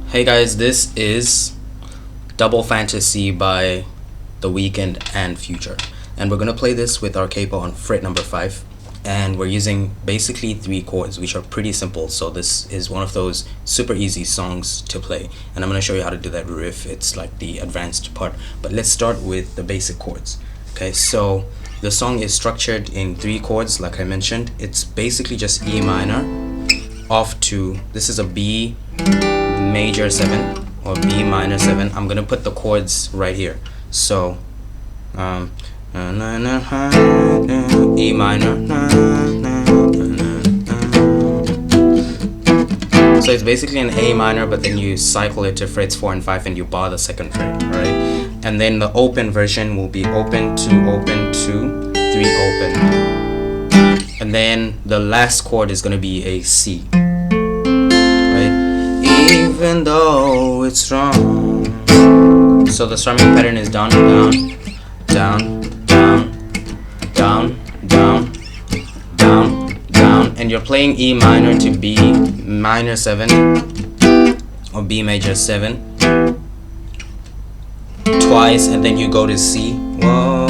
Hey guys, this is Double Fantasy by The Weeknd and Future, and we're gonna play this with our capo on fret number 5, and we're using basically 3 chords, which are pretty simple. So this is one of those super easy songs to play, and I'm gonna show you how to do that riff. It's like the advanced part, but let's start with the basic chords. Okay, so the song is structured in 3 chords, like I mentioned. It's basically just E minor off to, this is a B major 7 or B minor 7. I'm gonna put the chords right here. So E minor. So it's basically an A minor, but then you cycle it to frets 4 and 5 and you bar the second fret, right? And then the open version will be open 2 open 2 3 open, and then the last chord is gonna be a C. Even though it's strong. So the strumming pattern is down, down, down, down, down, down, down, down, and you're playing E minor to B minor 7 or B major 7 twice, and then you go to C, whoa,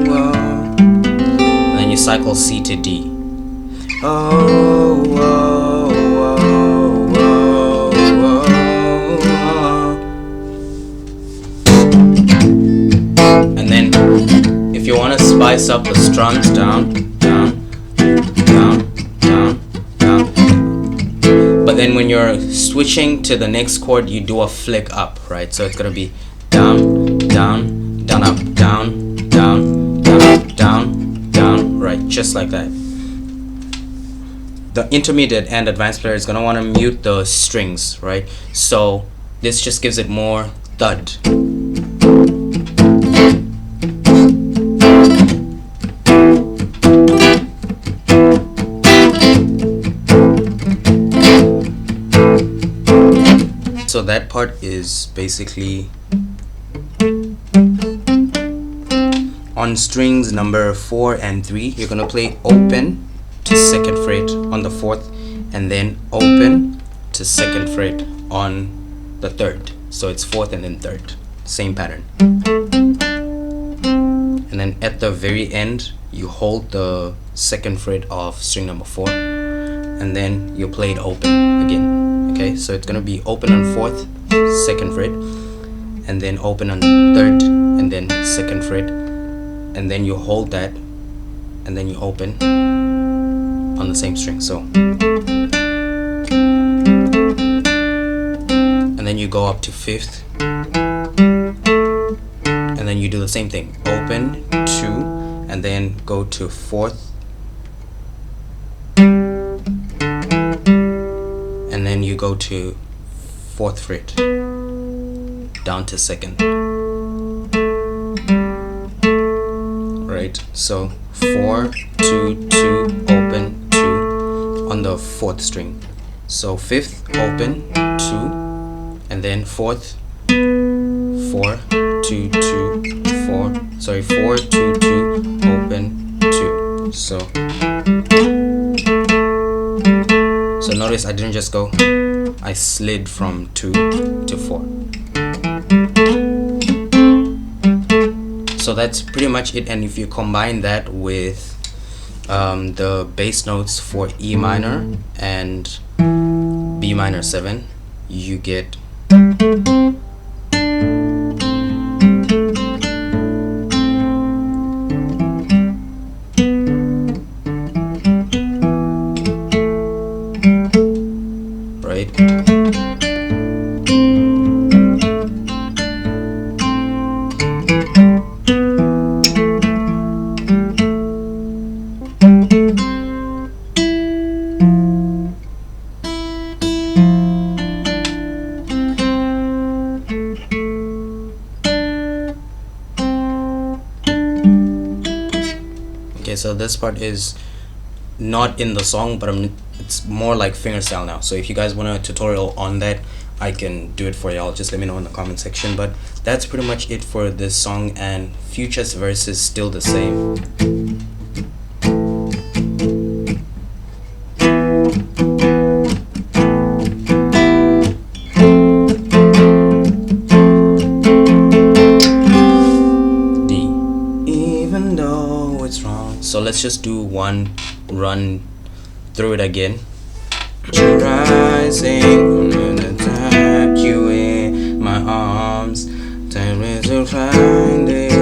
whoa, and then you cycle C to D, oh, whoa, whoa, whoa, whoa, whoa. And then if you want to spice up the strums, down, down, down, down, down, but then when you're switching to the next chord, you do a flick up, right? So it's gonna be down, down, down, up, down, down, down, up, down, down, right? Just like that. The intermediate and advanced player is going to want to mute the strings, right? So this just gives it more thud. So that part is basically on strings number 4 and 3. You're going to play open to 2nd fret on the 4th, and then open to 2nd fret on the 3rd. So it's 4th and then 3rd, same pattern. And then at the very end, you hold the 2nd fret of string number 4, and then you play it open again. Okay, so it's gonna be open on 4th, 2nd fret, and then open on 3rd, and then 2nd fret, and then you hold that, and then you open on the same string. So, and then you go up to 5th, and then you do the same thing, open 2, and then go to 4th, and then you go to 4th fret down to 2nd, right? So 4 2 2 open on the 4th string. So 5th open 2, and then 4th 4 2 2 4, sorry, 4 2 2 open 2. So notice I didn't just go, I slid from 2 to 4. So that's pretty much it. And if you combine that with the bass notes for E minor and B minor 7, you get right. Okay, so this part is not in the song, but it's more like fingerstyle now. So if you guys want a tutorial on that, I can do it for y'all. Just let me know in the comment section. But that's pretty much it for this song, and Future's verse is still the same. So let's just do one run through it again. Rising, attack you in my arms, time to find it,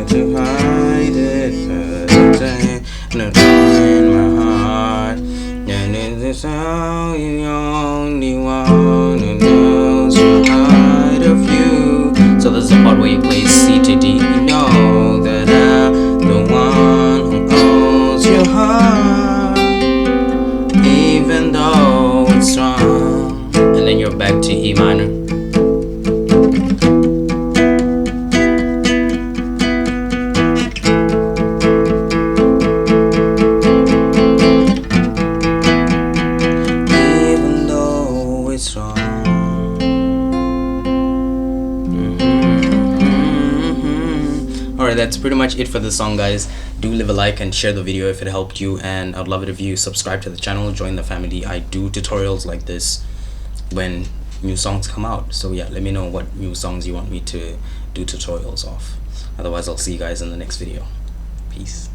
to hide it, in my heart, and it is how you only one who knows your height of you. So this is the part where you play C to D. You know that I'm the one who owns your heart, even though it's wrong. And then you're back to E minor. Even though it's wrong. Alright, that's pretty much it for the song, guys. Do leave a like and share the video if it helped you, and I'd love it if you subscribe to the channel, join the family. I do tutorials like this when new songs come out. So yeah, let me know what new songs you want me to do tutorials of. Otherwise, I'll see you guys in the next video. Peace.